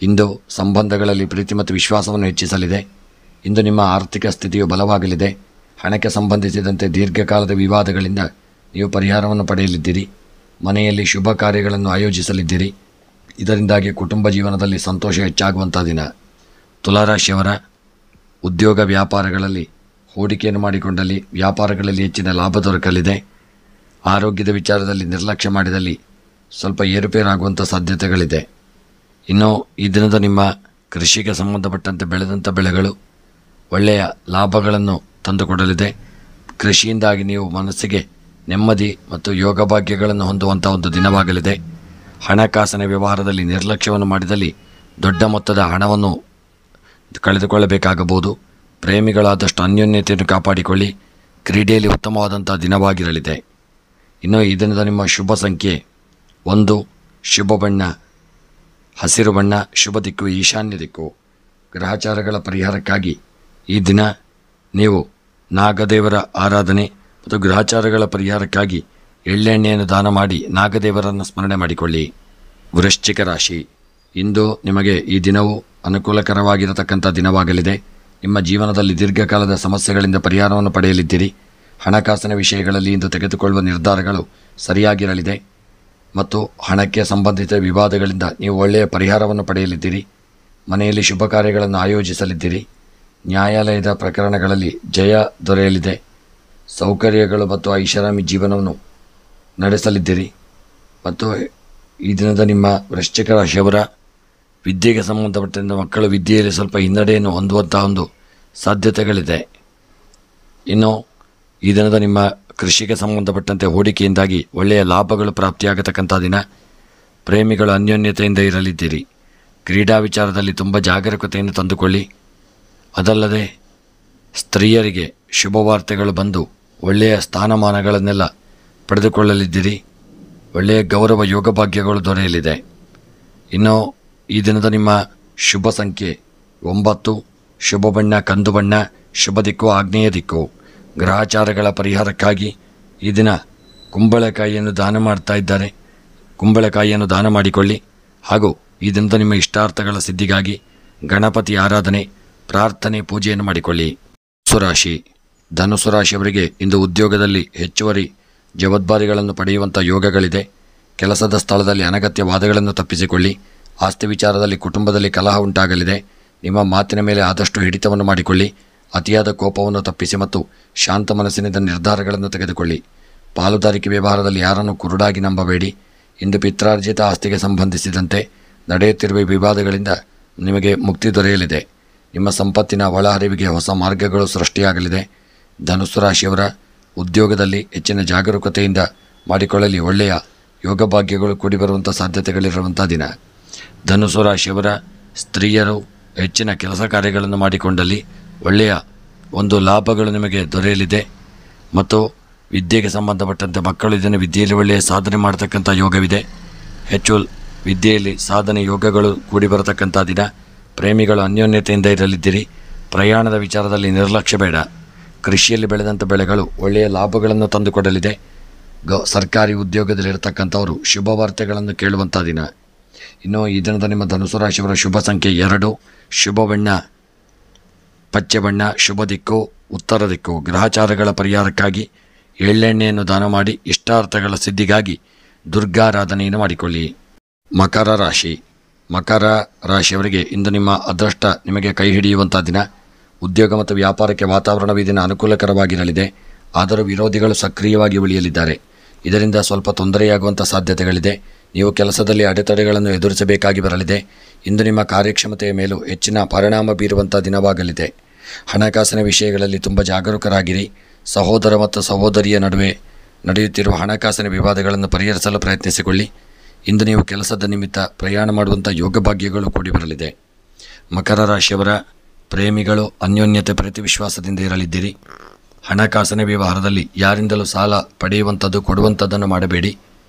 S1: ಇಂದು ಸಂಬಂಧಗಳಲ್ಲಿ ಪ್ರೀತಿ ಮತ್ತು ವಿಶ್ವಾಸವನ್ನು ಹೆಚ್ಚಿಸಲಿದೆ. ಇಂದು ನಿಮ್ಮ ಆರ್ಥಿಕ ಸ್ಥಿತಿಯು ಬಲವಾಗಲಿದೆ. ಹಣಕ್ಕೆ ಸಂಬಂಧಿಸಿದಂತೆ ದೀರ್ಘಕಾಲದ ವಿವಾದಗಳಿಂದ ನೀವು ಪರಿಹಾರವನ್ನು ಪಡೆಯಲಿದ್ದೀರಿ. ಮನೆಯಲ್ಲಿ ಶುಭ ಕಾರ್ಯಗಳನ್ನು ಆಯೋಜಿಸಲಿದ್ದೀರಿ. ಇದರಿಂದಾಗಿ ಕುಟುಂಬ ಜೀವನದಲ್ಲಿ ಸಂತೋಷ ಹೆಚ್ಚಾಗುವಂಥ ದಿನ. ತುಲಾರಾಶಿಯವರ ಉದ್ಯೋಗ ವ್ಯಾಪಾರಗಳಲ್ಲಿ ಹೂಡಿಕೆಯನ್ನು ಮಾಡಿಕೊಂಡಲ್ಲಿ ವ್ಯಾಪಾರಗಳಲ್ಲಿ ಹೆಚ್ಚಿನ ಲಾಭ ದೊರಕಲಿದೆ. ಆರೋಗ್ಯದ ವಿಚಾರದಲ್ಲಿ ನಿರ್ಲಕ್ಷ್ಯ ಮಾಡಿದಲ್ಲಿ ಸ್ವಲ್ಪ ಏರುಪೇರಾಗುವಂಥ ಸಾಧ್ಯತೆಗಳಿದೆ. ಇನ್ನು ಈ ದಿನದ ನಿಮ್ಮ ಕೃಷಿಗೆ ಸಂಬಂಧಪಟ್ಟಂತೆ ಬೆಳೆದಂಥ ಬೆಳೆಗಳು ಒಳ್ಳೆಯ ಲಾಭಗಳನ್ನು ತಂದುಕೊಡಲಿದೆ. ಕೃಷಿಯಿಂದಾಗಿ ನೀವು ಮನಸ್ಸಿಗೆ ನೆಮ್ಮದಿ ಮತ್ತು ಯೋಗ ಭಾಗ್ಯಗಳನ್ನು ಹೊಂದುವಂಥ ಒಂದು ದಿನವಾಗಲಿದೆ. ಹಣಕಾಸಿನ ವ್ಯವಹಾರದಲ್ಲಿ ನಿರ್ಲಕ್ಷ್ಯವನ್ನು ಮಾಡಿದಲ್ಲಿ ದೊಡ್ಡ ಮೊತ್ತದ ಹಣವನ್ನು ಕಳೆದುಕೊಳ್ಳಬೇಕಾಗಬಹುದು. ಪ್ರೇಮಿಗಳಾದಷ್ಟು ಅನ್ಯೋನ್ಯತೆಯನ್ನು ಕಾಪಾಡಿಕೊಳ್ಳಿ. ಕ್ರೀಡೆಯಲ್ಲಿ ಉತ್ತಮವಾದಂಥ ದಿನವಾಗಿರಲಿದೆ. ಇನ್ನು ಈ ದಿನದ ನಿಮ್ಮ ಶುಭ ಸಂಖ್ಯೆ 1, ಶುಭ ಬಣ್ಣ ಹಸಿರು ಬಣ್ಣ, ಶುಭ ದಿಕ್ಕು ಈಶಾನ್ಯ ದಿಕ್ಕು. ಗ್ರಹಚಾರಗಳ ಪರಿಹಾರಕ್ಕಾಗಿ ಈ ದಿನ ನೀವು ನಾಗದೇವರ ಆರಾಧನೆ ಮತ್ತು ಗ್ರಹಚಾರಗಳ ಪರಿಹಾರಕ್ಕಾಗಿ ಎಳ್ಳೆಣ್ಣೆಯನ್ನು ದಾನ ಮಾಡಿ ನಾಗದೇವರನ್ನು ಸ್ಮರಣೆ ಮಾಡಿಕೊಳ್ಳಿ. ವೃಶ್ಚಿಕ ರಾಶಿ, ಇಂದು ನಿಮಗೆ ಈ ದಿನವು ಅನುಕೂಲಕರವಾಗಿರತಕ್ಕಂಥ ದಿನವಾಗಲಿದೆ. ನಿಮ್ಮ ಜೀವನದಲ್ಲಿ ದೀರ್ಘಕಾಲದ ಸಮಸ್ಯೆಗಳಿಂದ ಪರಿಹಾರವನ್ನು ಪಡೆಯಲಿದ್ದೀರಿ. ಹಣಕಾಸಿನ ವಿಷಯಗಳಲ್ಲಿ ಇಂದು ತೆಗೆದುಕೊಳ್ಳುವ ನಿರ್ಧಾರಗಳು ಸರಿಯಾಗಿರಲಿದೆ ಮತ್ತು ಹಣಕ್ಕೆ ಸಂಬಂಧಿತ ವಿವಾದಗಳಿಂದ ನೀವು ಒಳ್ಳೆಯ ಪರಿಹಾರವನ್ನು ಪಡೆಯಲಿದ್ದೀರಿ. ಮನೆಯಲ್ಲಿ ಶುಭ ಕಾರ್ಯಗಳನ್ನು ಆಯೋಜಿಸಲಿದ್ದೀರಿ. ನ್ಯಾಯಾಲಯದ ಪ್ರಕರಣಗಳಲ್ಲಿ ಜಯ ದೊರೆಯಲಿದೆ. ಸೌಕರ್ಯಗಳು ಮತ್ತು ಐಷಾರಾಮಿ ಜೀವನವನ್ನು ನಡೆಸಲಿದ್ದೀರಿ. ಮತ್ತು ಈ ದಿನದ ನಿಮ್ಮ ವೃಶ್ಚಿಕ ರಾಶಿಯವರ ವಿದ್ಯೆಗೆ ಸಂಬಂಧಪಟ್ಟಂತೆ ಮಕ್ಕಳು ವಿದ್ಯೆಯಲ್ಲಿ ಸ್ವಲ್ಪ ಹಿನ್ನಡೆಯನ್ನು ಹೊಂದುವಂಥ ಒಂದು ಸಾಧ್ಯತೆಗಳಿದೆ. ಇನ್ನು ಈ ದಿನದ ನಿಮ್ಮ ಕೃಷಿಗೆ ಸಂಬಂಧಪಟ್ಟಂತೆ ಹೂಡಿಕೆಯಿಂದಾಗಿ ಒಳ್ಳೆಯ ಲಾಭಗಳು ಪ್ರಾಪ್ತಿಯಾಗತಕ್ಕಂಥ ದಿನ. ಪ್ರೇಮಿಗಳು ಅನ್ಯೋನ್ಯತೆಯಿಂದ ಇರಲಿದ್ದೀರಿ. ಕ್ರೀಡಾ ವಿಚಾರದಲ್ಲಿ ತುಂಬ ಜಾಗರೂಕತೆಯನ್ನು ತಂದುಕೊಳ್ಳಿ. ಅದಲ್ಲದೆ ಸ್ತ್ರೀಯರಿಗೆ ಶುಭವಾರ್ತೆಗಳು ಬಂದು ಒಳ್ಳೆಯ ಸ್ಥಾನಮಾನಗಳನ್ನೆಲ್ಲ ಪಡೆದುಕೊಳ್ಳಲಿದ್ದೀರಿ. ಒಳ್ಳೆಯ ಗೌರವ ಯೋಗ ಭಾಗ್ಯಗಳು ದೊರೆಯಲಿದೆ. ಇನ್ನು ಈ ದಿನದ ನಿಮ್ಮ ಶುಭ ಸಂಖ್ಯೆ 9, ಶುಭ ಬಣ್ಣ ಕಂದು ಬಣ್ಣ, ಶುಭ ದಿಕ್ಕು ಆಗ್ನೇಯ ದಿಕ್ಕು. ಗ್ರಹಚಾರಗಳ ಪರಿಹಾರಕ್ಕಾಗಿ ಈ ದಿನ ಕುಂಬಳಕಾಯಿಯನ್ನು ದಾನ ಮಾಡ್ತಾ ಇದ್ದಾರೆ. ಕುಂಬಳಕಾಯಿಯನ್ನು ದಾನ ಮಾಡಿಕೊಳ್ಳಿ. ಹಾಗೂ ಈ ದಿನದ ನಿಮ್ಮ ಇಷ್ಟಾರ್ಥಗಳ ಸಿದ್ಧಿಗಾಗಿ ಗಣಪತಿ ಆರಾಧನೆ, ಪ್ರಾರ್ಥನೆ, ಪೂಜೆಯನ್ನು ಮಾಡಿಕೊಳ್ಳಿ. ಧನುಸು ರಾಶಿಯವರಿಗೆ ಇಂದು ಉದ್ಯೋಗದಲ್ಲಿ ಹೆಚ್ಚುವರಿ ಜವಾಬ್ದಾರಿಗಳನ್ನು ಪಡೆಯುವಂಥ ಯೋಗಗಳಿದೆ. ಕೆಲಸದ ಸ್ಥಳದಲ್ಲಿ ಅನಗತ್ಯ ವಾದಗಳನ್ನು ತಪ್ಪಿಸಿಕೊಳ್ಳಿ. ಆಸ್ತಿ ವಿಚಾರದಲ್ಲಿ ಕುಟುಂಬದಲ್ಲಿ ಕಲಹ ಉಂಟಾಗಲಿದೆ. ನಿಮ್ಮ ಮಾತಿನ ಮೇಲೆ ಆದಷ್ಟು ಹಿಡಿತವನ್ನು ಮಾಡಿಕೊಳ್ಳಿ. ಅತಿಯಾದ ಕೋಪವನ್ನು ತಪ್ಪಿಸಿ ಮತ್ತು ಶಾಂತ ಮನಸ್ಸಿನಿಂದ ನಿರ್ಧಾರಗಳನ್ನು ತೆಗೆದುಕೊಳ್ಳಿ. ಪಾಲುದಾರಿಕೆ ವ್ಯವಹಾರದಲ್ಲಿ ಯಾರನ್ನು ಕುರುಡಾಗಿ ನಂಬಬೇಡಿ. ಇಂದು ಪಿತ್ರಾರ್ಜಿತ ಆಸ್ತಿಗೆ ಸಂಬಂಧಿಸಿದಂತೆ ನಡೆಯುತ್ತಿರುವ ವಿವಾದಗಳಿಂದ ನಿಮಗೆ ಮುಕ್ತಿ ದೊರೆಯಲಿದೆ. ನಿಮ್ಮ ಸಂಪತ್ತಿನ ಒಳಹರಿವಿಗೆ ಹೊಸ ಮಾರ್ಗಗಳು ಸೃಷ್ಟಿಯಾಗಲಿದೆ. ಧನುಸ್ಸು ರಾಶಿಯವರ ಉದ್ಯೋಗದಲ್ಲಿ ಹೆಚ್ಚಿನ ಜಾಗರೂಕತೆಯಿಂದ ಮಾಡಿಕೊಳ್ಳಲಿ. ಒಳ್ಳೆಯ ಯೋಗ ಭಾಗ್ಯಗಳು ಕೂಡಿಬರುವಂಥ ಸಾಧ್ಯತೆಗಳಿರುವಂಥ ದಿನ. ಧನುಸ್ಸು ರಾಶಿಯವರ ಸ್ತ್ರೀಯರು ಹೆಚ್ಚಿನ ಕೆಲಸ ಕಾರ್ಯಗಳನ್ನು ಮಾಡಿಕೊಂಡಲ್ಲಿ ಒಳ್ಳೆಯ ಒಂದು ಲಾಭಗಳು ನಿಮಗೆ ದೊರೆಯಲಿದೆ. ಮತ್ತು ವಿದ್ಯೆಗೆ ಸಂಬಂಧಪಟ್ಟಂತೆ ಮಕ್ಕಳು ಇದನ್ನು ವಿದ್ಯೆಯಲ್ಲಿ ಒಳ್ಳೆಯ ಸಾಧನೆ ಮಾಡತಕ್ಕಂಥ ಯೋಗವಿದೆ. ಹೆಚ್ಚು ವಿದ್ಯೆಯಲ್ಲಿ ಸಾಧನೆ ಯೋಗಗಳು ಕೂಡಿ ಬರತಕ್ಕಂಥ ದಿನ. ಪ್ರೇಮಿಗಳು ಅನ್ಯೋನ್ಯತೆಯಿಂದ ಇರಲಿದ್ದೀರಿ. ಪ್ರಯಾಣದ ವಿಚಾರದಲ್ಲಿ ನಿರ್ಲಕ್ಷ್ಯ ಬೇಡ. ಕೃಷಿಯಲ್ಲಿ ಬೆಳೆದಂಥ ಬೆಳೆಗಳು ಒಳ್ಳೆಯ ಲಾಭಗಳನ್ನು ತಂದುಕೊಡಲಿದೆ. ಸರ್ಕಾರಿ ಉದ್ಯೋಗದಲ್ಲಿರತಕ್ಕಂಥವರು ಶುಭ ವಾರ್ತೆಗಳನ್ನು ಕೇಳುವಂಥ ದಿನ. ಇನ್ನು ಈ ದಿನದ ನಿಮ್ಮ ಧನುಸು ರಾಶಿಯವರ ಶುಭ ಸಂಖ್ಯೆ 2, ಶುಭ ಬಣ್ಣ ಪಚ್ಚೆ ಬಣ್ಣ, ಶುಭ ದಿಕ್ಕು ಉತ್ತರ ದಿಕ್ಕು. ಗ್ರಹಚಾರಗಳ ಪರಿಹಾರಕ್ಕಾಗಿ ಎಳ್ಳೆಣ್ಣೆಯನ್ನು ದಾನ ಮಾಡಿ ಇಷ್ಟಾರ್ಥಗಳ ಸಿದ್ಧಿಗಾಗಿ ದುರ್ಗಾರಾಧನೆಯನ್ನು ಮಾಡಿಕೊಳ್ಳಿ. ಮಕರ ರಾಶಿಯವರಿಗೆ ಇಂದು ನಿಮ್ಮ ಅದೃಷ್ಟ ನಿಮಗೆ ಕೈ ಹಿಡಿಯುವಂಥ ದಿನ. ಉದ್ಯೋಗ ಮತ್ತು ವ್ಯಾಪಾರಕ್ಕೆ ವಾತಾವರಣವು ಈ ದಿನ ಅನುಕೂಲಕರವಾಗಿರಲಿದೆ. ಆದರೂ ವಿರೋಧಿಗಳು ಸಕ್ರಿಯವಾಗಿ ಉಳಿಯಲಿದ್ದಾರೆ. ಇದರಿಂದ ಸ್ವಲ್ಪ ತೊಂದರೆಯಾಗುವಂಥ ಸಾಧ್ಯತೆಗಳಿದೆ. ನೀವು ಕೆಲಸದಲ್ಲಿ ಅಡೆತಡೆಗಳನ್ನು ಎದುರಿಸಬೇಕಾಗಿ ಬರಲಿದೆ. ಇಂದು ನಿಮ್ಮ ಕಾರ್ಯಕ್ಷಮತೆಯ ಮೇಲೂ ಹೆಚ್ಚಿನ ಪರಿಣಾಮ ಬೀರುವಂಥ ದಿನವಾಗಲಿದೆ. ಹಣಕಾಸಿನ ವಿಷಯಗಳಲ್ಲಿ ತುಂಬ ಜಾಗರೂಕರಾಗಿರಿ. ಸಹೋದರ ಮತ್ತು ಸಹೋದರಿಯ ನಡುವೆ ನಡೆಯುತ್ತಿರುವ ಹಣಕಾಸಿನ ವಿವಾದಗಳನ್ನು ಪರಿಹರಿಸಲು ಪ್ರಯತ್ನಿಸಿಕೊಳ್ಳಿ. ಇಂದು ನೀವು ಕೆಲಸದ ನಿಮಿತ್ತ ಪ್ರಯಾಣ ಮಾಡುವಂಥ ಯೋಗ ಭಾಗ್ಯಗಳು ಕೂಡಿ ಬರಲಿದೆ. ಮಕರ ರಾಶಿಯವರ ಪ್ರೇಮಿಗಳು ಅನ್ಯೋನ್ಯತೆ ಪ್ರತಿ ವಿಶ್ವಾಸದಿಂದ ಇರಲಿದ್ದೀರಿ. ಹಣಕಾಸಿನ ವ್ಯವಹಾರದಲ್ಲಿ ಯಾರಿಂದಲೂ ಸಾಲ ಪಡೆಯುವಂಥದ್ದು ಕೊಡುವಂಥದ್ದನ್ನು ಮಾಡಬೇಡಿ.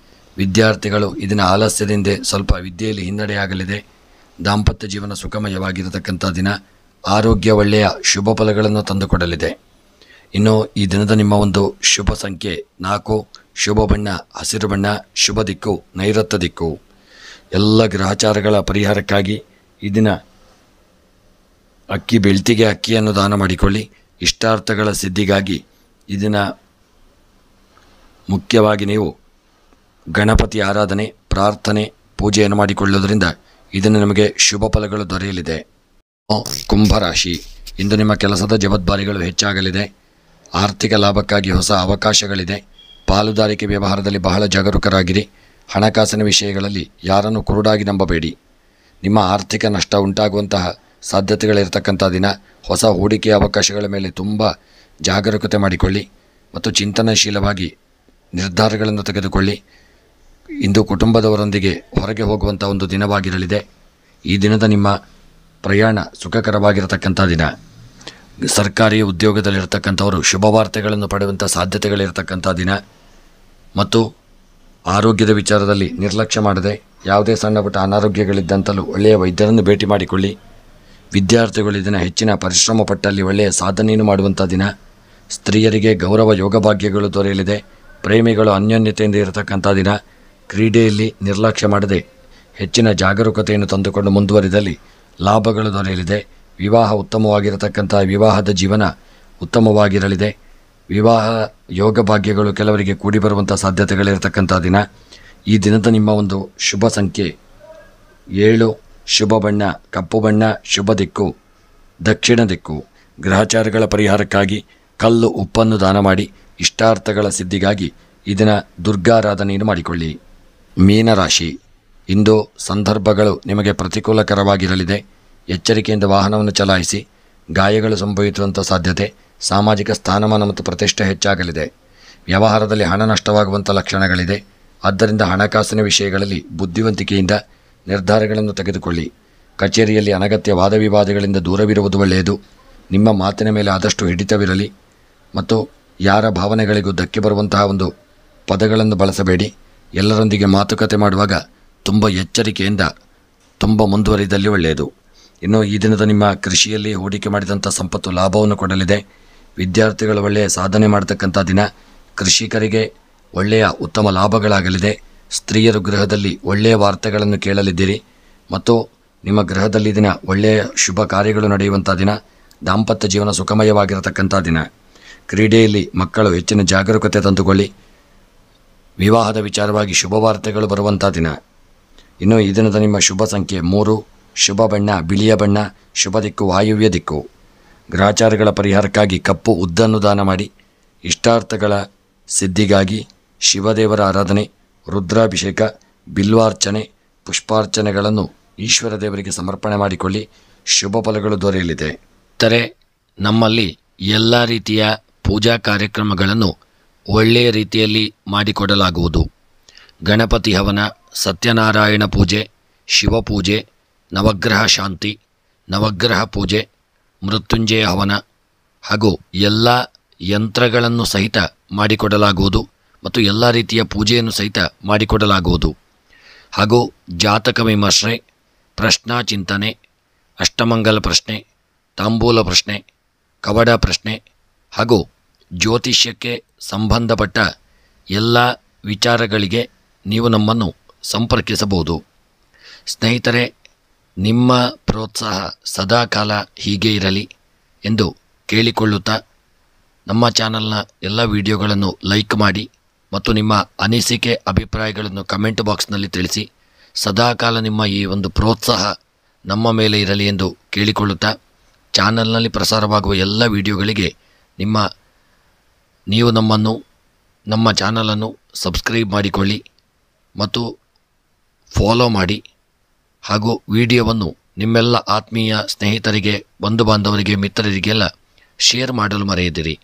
S1: ವಿದ್ಯಾರ್ಥಿಗಳು ಇದನ್ನ ಆಲಸ್ಯದಿಂದ ಸ್ವಲ್ಪ ವಿದ್ಯೆಯಲ್ಲಿ ಹಿನ್ನಡೆಯಾಗಲಿದೆ. ದಾಂಪತ್ಯ ಜೀವನ ಸುಖಮಯವಾಗಿರತಕ್ಕಂಥ ದಿನ. ಆರೋಗ್ಯ ಒಳ್ಳೆಯ ಶುಭ ಫಲಗಳನ್ನು ತಂದುಕೊಡಲಿದೆ. ಇನ್ನು ಈ ದಿನದ ನಿಮ್ಮ ಒಂದು ಶುಭ ಸಂಖ್ಯೆ 4, ಶುಭ ಬಣ್ಣ ಹಸಿರು ಬಣ್ಣ, ಶುಭ ದಿಕ್ಕು ನೈಋತ್ಯ ದಿಕ್ಕು. ಎಲ್ಲ ಗ್ರಹಚಾರಗಳ ಪರಿಹಾರಕ್ಕಾಗಿ ಈ ದಿನ ಬೆಳ್ತಿಗೆ ಅಕ್ಕಿಯನ್ನು ದಾನ ಮಾಡಿಕೊಳ್ಳಿ. ಇಷ್ಟಾರ್ಥಗಳ ಸಿದ್ಧಿಗಾಗಿ ಈ ದಿನ ಮುಖ್ಯವಾಗಿ ನೀವು ಗಣಪತಿ ಆರಾಧನೆ, ಪ್ರಾರ್ಥನೆ, ಪೂಜೆಯನ್ನು ಮಾಡಿಕೊಳ್ಳುವುದರಿಂದ ಇದನ್ನು ನಿಮಗೆ ಶುಭ ಫಲಗಳು ದೊರೆಯಲಿದೆ. ಕುಂಭರಾಶಿ, ಇಂದು ನಿಮ್ಮ ಕೆಲಸದ ಜವಾಬ್ದಾರಿಗಳು ಹೆಚ್ಚಾಗಲಿದೆ. ಆರ್ಥಿಕ ಲಾಭಕ್ಕಾಗಿ ಹೊಸ ಅವಕಾಶಗಳಿದೆ. ಪಾಲುದಾರಿಕೆ ವ್ಯವಹಾರದಲ್ಲಿ ಬಹಳ ಜಾಗರೂಕರಾಗಿರಿ. ಹಣಕಾಸಿನ ವಿಷಯಗಳಲ್ಲಿ ಯಾರನ್ನು ಕುರುಡಾಗಿ ನಂಬಬೇಡಿ. ನಿಮ್ಮ ಆರ್ಥಿಕ ನಷ್ಟ ಉಂಟಾಗುವಂತಹ ಸಾಧ್ಯತೆಗಳಿರ್ತಕ್ಕಂಥ ದಿನ. ಹೊಸ ಹೂಡಿಕೆ ಅವಕಾಶಗಳ ಮೇಲೆ ತುಂಬ ಜಾಗರೂಕತೆ ಮಾಡಿಕೊಳ್ಳಿ ಮತ್ತು ಚಿಂತನಶೀಲವಾಗಿ ನಿರ್ಧಾರಗಳನ್ನು ತೆಗೆದುಕೊಳ್ಳಿ. ಇಂದು ಕುಟುಂಬದವರೊಂದಿಗೆ ಹೊರಗೆ ಹೋಗುವಂಥ ಒಂದು ದಿನವಾಗಿರಲಿದೆ. ಈ ದಿನದ ನಿಮ್ಮ ಪ್ರಯಾಣ ಸುಖಕರವಾಗಿರತಕ್ಕಂಥ ದಿನ. ಸರ್ಕಾರಿ ಉದ್ಯೋಗದಲ್ಲಿರ್ತಕ್ಕಂಥವರು ಶುಭ ವಾರ್ತೆಗಳನ್ನು ಪಡೆಯುವಂಥ ಸಾಧ್ಯತೆಗಳಿರ್ತಕ್ಕಂಥ ದಿನ. ಮತ್ತು ಆರೋಗ್ಯದ ವಿಚಾರದಲ್ಲಿ ನಿರ್ಲಕ್ಷ್ಯ ಮಾಡದೆ ಯಾವುದೇ ಸಣ್ಣ ಪುಟ್ಟ ಅನಾರೋಗ್ಯಗಳಿದ್ದಂತಲೂ ಒಳ್ಳೆಯ ವೈದ್ಯರನ್ನು ಭೇಟಿ ಮಾಡಿಕೊಳ್ಳಿ. ವಿದ್ಯಾರ್ಥಿಗಳು ಇದನ್ನು ಹೆಚ್ಚಿನ ಪರಿಶ್ರಮ ಪಟ್ಟಲ್ಲಿ ಒಳ್ಳೆಯ ಸಾಧನೆಯನ್ನು ಮಾಡುವಂಥ ದಿನ. ಸ್ತ್ರೀಯರಿಗೆ ಗೌರವ ಯೋಗ ಭಾಗ್ಯಗಳು ದೊರೆಯಲಿದೆ. ಪ್ರೇಮಿಗಳು ಅನ್ಯೋನ್ಯತೆಯಿಂದ ಇರತಕ್ಕಂಥ ದಿನ. ಕ್ರೀಡೆಯಲ್ಲಿ ನಿರ್ಲಕ್ಷ್ಯ ಮಾಡದೆ ಹೆಚ್ಚಿನ ಜಾಗರೂಕತೆಯನ್ನು ತಂದುಕೊಂಡು ಮುಂದುವರಿದಲ್ಲಿ ಲಾಭಗಳು ದೊರೆಯಲಿದೆ. ವಿವಾಹ ಉತ್ತಮವಾಗಿರತಕ್ಕಂಥ ವಿವಾಹದ ಜೀವನ ಉತ್ತಮವಾಗಿರಲಿದೆ. ವಿವಾಹ ಯೋಗ ಭಾಗ್ಯಗಳು ಕೆಲವರಿಗೆ ಕೂಡಿ ಬರುವಂಥ ಸಾಧ್ಯತೆಗಳಿರತಕ್ಕಂಥ ದಿನ. ಈ ದಿನದ ನಿಮ್ಮ ಒಂದು ಶುಭ ಸಂಖ್ಯೆ 7, ಶುಭ ಬಣ್ಣ ಕಪ್ಪು ಬಣ್ಣ, ಶುಭ ದಿಕ್ಕು ದಕ್ಷಿಣ ದಿಕ್ಕು. ಗ್ರಹಚಾರಗಳ ಪರಿಹಾರಕ್ಕಾಗಿ ಕಲ್ಲು ಉಪ್ಪನ್ನು ದಾನ ಮಾಡಿ ಇಷ್ಟಾರ್ಥಗಳ ಸಿದ್ಧಿಗಾಗಿ ಈ ದಿನ ದುರ್ಗಾರಾಧನೆಯನ್ನು ಮಾಡಿಕೊಳ್ಳಿ. ಮೀನರಾಶಿ, ಇಂದು ಸಂದರ್ಭಗಳು ನಿಮಗೆ ಪ್ರತಿಕೂಲಕರವಾಗಿರಲಿದೆ. ಎಚ್ಚರಿಕೆಯಿಂದ ವಾಹನವನ್ನು ಚಲಾಯಿಸಿ. ಗಾಯಗಳು ಸಂಭವಿಸುವಂಥ ಸಾಧ್ಯತೆ. ಸಾಮಾಜಿಕ ಸ್ಥಾನಮಾನ ಮತ್ತು ಪ್ರತಿಷ್ಠೆ ಹೆಚ್ಚಾಗಲಿದೆ. ವ್ಯವಹಾರದಲ್ಲಿ ಹಣ ನಷ್ಟವಾಗುವಂಥ ಲಕ್ಷಣಗಳಿದೆ. ಆದ್ದರಿಂದ ಹಣಕಾಸಿನ ವಿಷಯಗಳಲ್ಲಿ ಬುದ್ಧಿವಂತಿಕೆಯಿಂದ ನಿರ್ಧಾರಗಳನ್ನು ತೆಗೆದುಕೊಳ್ಳಿ. ಕಚೇರಿಯಲ್ಲಿ ಅನಗತ್ಯ ವಾದ ವಿವಾದಗಳಿಂದ ದೂರವಿರುವುದು ಒಳ್ಳೆಯದು. ನಿಮ್ಮ ಮಾತಿನ ಮೇಲೆ ಆದಷ್ಟು ಹಿಡಿತವಿರಲಿ ಮತ್ತು ಯಾರ ಭಾವನೆಗಳಿಗೂ ಧಕ್ಕೆ ಬರುವಂತಹ ಒಂದು ಪದಗಳನ್ನು ಬಳಸಬೇಡಿ. ಎಲ್ಲರೊಂದಿಗೆ ಮಾತುಕತೆ ಮಾಡುವಾಗ ತುಂಬ ಎಚ್ಚರಿಕೆಯಿಂದ ತುಂಬ ಮುಂದುವರಿದಲ್ಲಿ ಒಳ್ಳೆಯದು. ಇನ್ನು ಈ ದಿನದ ನಿಮ್ಮ ಕೃಷಿಯಲ್ಲಿ ಹೂಡಿಕೆ ಮಾಡಿದಂಥ ಸಂಪತ್ತು ಲಾಭವನ್ನು ಕೊಡಲಿದೆ. ವಿದ್ಯಾರ್ಥಿಗಳು ಒಳ್ಳೆಯ ಸಾಧನೆ ಮಾಡತಕ್ಕಂಥ ದಿನ. ಕೃಷಿಕರಿಗೆ ಒಳ್ಳೆಯ ಉತ್ತಮ ಲಾಭಗಳಾಗಲಿದೆ. ಸ್ತ್ರೀಯರು ಗೃಹದಲ್ಲಿ ಒಳ್ಳೆಯ ವಾರ್ತೆಗಳನ್ನು ಕೇಳಲಿದ್ದೀರಿ ಮತ್ತು ನಿಮ್ಮ ಗೃಹದಲ್ಲಿ ದಿನ ಒಳ್ಳೆಯ ಶುಭ ಕಾರ್ಯಗಳು ನಡೆಯುವಂಥ ದಿನ. ದಾಂಪತ್ಯ ಜೀವನ ಸುಖಮಯವಾಗಿರತಕ್ಕಂಥ ದಿನ. ಕ್ರೀಡೆಯಲ್ಲಿ ಮಕ್ಕಳು ಹೆಚ್ಚಿನ ಜಾಗರೂಕತೆ ತಂದುಕೊಳ್ಳಿ. ವಿವಾಹದ ವಿಚಾರವಾಗಿ ಶುಭ ವಾರ್ತೆಗಳು ಬರುವಂಥ ದಿನ. ಇನ್ನು ಈ ದಿನದ ನಿಮ್ಮ ಶುಭ ಸಂಖ್ಯೆ 3, ಶುಭ ಬಣ್ಣ ಬಿಳಿಯ ಬಣ್ಣ, ಶುಭ ದಿಕ್ಕು ವಾಯುವ್ಯ ದಿಕ್ಕು. ಗ್ರಹಚಾರಗಳ ಪರಿಹಾರಕ್ಕಾಗಿ ಕಪ್ಪು ಉದ್ದನ್ನು ದಾನ ಮಾಡಿ. ಇಷ್ಟಾರ್ಥಗಳ ಸಿದ್ಧಿಗಾಗಿ ಶಿವದೇವರ ಆರಾಧನೆ, ರುದ್ರಾಭಿಷೇಕ, ಬಿಲ್ವಾರ್ಚನೆ, ಪುಷ್ಪಾರ್ಚನೆಗಳನ್ನು ಈಶ್ವರ ದೇವರಿಗೆ ಸಮರ್ಪಣೆ ಮಾಡಿಕೊಳ್ಳಿ. ಶುಭ ಫಲಗಳು ದೊರೆಯಲಿದೆ. ನಮ್ಮಲ್ಲಿ ಎಲ್ಲ ರೀತಿಯ ಪೂಜಾ ಕಾರ್ಯಕ್ರಮಗಳನ್ನು ಒಳ್ಳೆಯ ರೀತಿಯಲ್ಲಿ ಮಾಡಿಕೊಡಲಾಗುವುದು. ಗಣಪತಿ ಹವನ, ಸತ್ಯನಾರಾಯಣ ಪೂಜೆ, ಶಿವಪೂಜೆ, ನವಗ್ರಹ ಶಾಂತಿ, ನವಗ್ರಹ ಪೂಜೆ, ಮೃತ್ಯುಂಜಯ ಹವನ ಹಾಗೂ ಎಲ್ಲ ಯಂತ್ರಗಳನ್ನು ಸಹಿತ ಮಾಡಿಕೊಡಲಾಗುವುದು ಮತ್ತು ಎಲ್ಲ ರೀತಿಯ ಪೂಜೆಯನ್ನು ಸಹಿತ ಮಾಡಿಕೊಡಲಾಗುವುದು. ಹಾಗೂ ಜಾತಕ ವಿಮರ್ಶೆ, ಪ್ರಶ್ನಾ ಚಿಂತನೆ, ಅಷ್ಟಮಂಗಲ ಪ್ರಶ್ನೆ, ತಾಂಬೂಲ ಪ್ರಶ್ನೆ, ಕವಡ ಪ್ರಶ್ನೆ ಹಾಗೂ ಜ್ಯೋತಿಷ್ಯಕ್ಕೆ ಸಂಬಂಧಪಟ್ಟ ಎಲ್ಲ ವಿಚಾರಗಳಿಗೆ ನೀವು ನಮ್ಮನ್ನು ಸಂಪರ್ಕಿಸಬಹುದು. ಸ್ನೇಹಿತರೆ, ನಿಮ್ಮ ಪ್ರೋತ್ಸಾಹ ಸದಾಕಾಲ ಹೀಗೆ ಇರಲಿ ಎಂದು ಕೇಳಿಕೊಳ್ಳುತ್ತಾ ನಮ್ಮ ಚಾನಲ್ನ ಎಲ್ಲ ವಿಡಿಯೋಗಳನ್ನು ಲೈಕ್ ಮಾಡಿ ಮತ್ತು ನಿಮ್ಮ ಅನಿಸಿಕೆ ಅಭಿಪ್ರಾಯಗಳನ್ನು ಕಮೆಂಟ್ ಬಾಕ್ಸ್ನಲ್ಲಿ ತಿಳಿಸಿ. ಸದಾಕಾಲ ನಿಮ್ಮ ಈ ಒಂದು ಪ್ರೋತ್ಸಾಹ ನಮ್ಮ ಮೇಲೆ ಇರಲಿ ಎಂದು ಕೇಳಿಕೊಳ್ಳುತ್ತಾ ಚಾನಲ್ನಲ್ಲಿ ಪ್ರಸಾರವಾಗುವ ಎಲ್ಲ ವಿಡಿಯೋಗಳಿಗೆ ನೀವು ನಮ್ಮ ಚಾನಲನ್ನು ಸಬ್ಸ್ಕ್ರೈಬ್ ಮಾಡಿಕೊಳ್ಳಿ ಮತ್ತು ಫಾಲೋ ಮಾಡಿ ಹಾಗೂ ವಿಡಿಯೋವನ್ನು ನಿಮ್ಮೆಲ್ಲ ಆತ್ಮೀಯ ಸ್ನೇಹಿತರಿಗೆ, ಬಂಧು ಬಾಂಧವರಿಗೆ, ಮಿತ್ರರಿಗೆಲ್ಲ ಶೇರ್ ಮಾಡಲು ಮರೆಯದಿರಿ.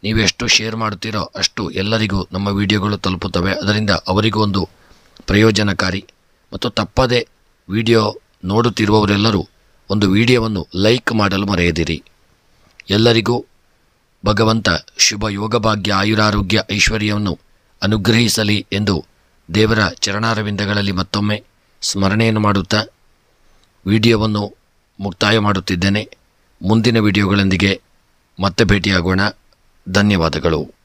S1: ನೀವೆಷ್ಟು ಶೇರ್ ಮಾಡುತ್ತೀರೋ ಅಷ್ಟು ಎಲ್ಲರಿಗೂ ನಮ್ಮ ವಿಡಿಯೋಗಳು ತಲುಪುತ್ತವೆ. ಅದರಿಂದ ಅವರಿಗೂ ಒಂದು ಪ್ರಯೋಜನಕಾರಿ. ಮತ್ತು ತಪ್ಪದೆ ವಿಡಿಯೋ ನೋಡುತ್ತಿರುವವರೆಲ್ಲರೂ ಒಂದು ವಿಡಿಯೋವನ್ನು ಲೈಕ್ ಮಾಡಲು ಮರೆಯದಿರಿ. ಎಲ್ಲರಿಗೂ ಭಗವಂತ ಶುಭ ಯೋಗಭಾಗ್ಯ ಆಯುರಾರೋಗ್ಯ ಐಶ್ವರ್ಯವನ್ನು ಅನುಗ್ರಹಿಸಲಿ ಎಂದು ದೇವರ ಚರಣಾರವಿಂದಗಳಲ್ಲಿ ಮತ್ತೊಮ್ಮೆ ಸ್ಮರಣೆಯನ್ನು ಮಾಡುತ್ತಾ ವಿಡಿಯೋವನ್ನು ಮುಕ್ತಾಯ ಮಾಡುತ್ತಿದ್ದೇನೆ. ಮುಂದಿನ ವಿಡಿಯೋಗಳೊಂದಿಗೆ ಮತ್ತೆ ಭೇಟಿಯಾಗೋಣ. ಧನ್ಯವಾದಗಳು.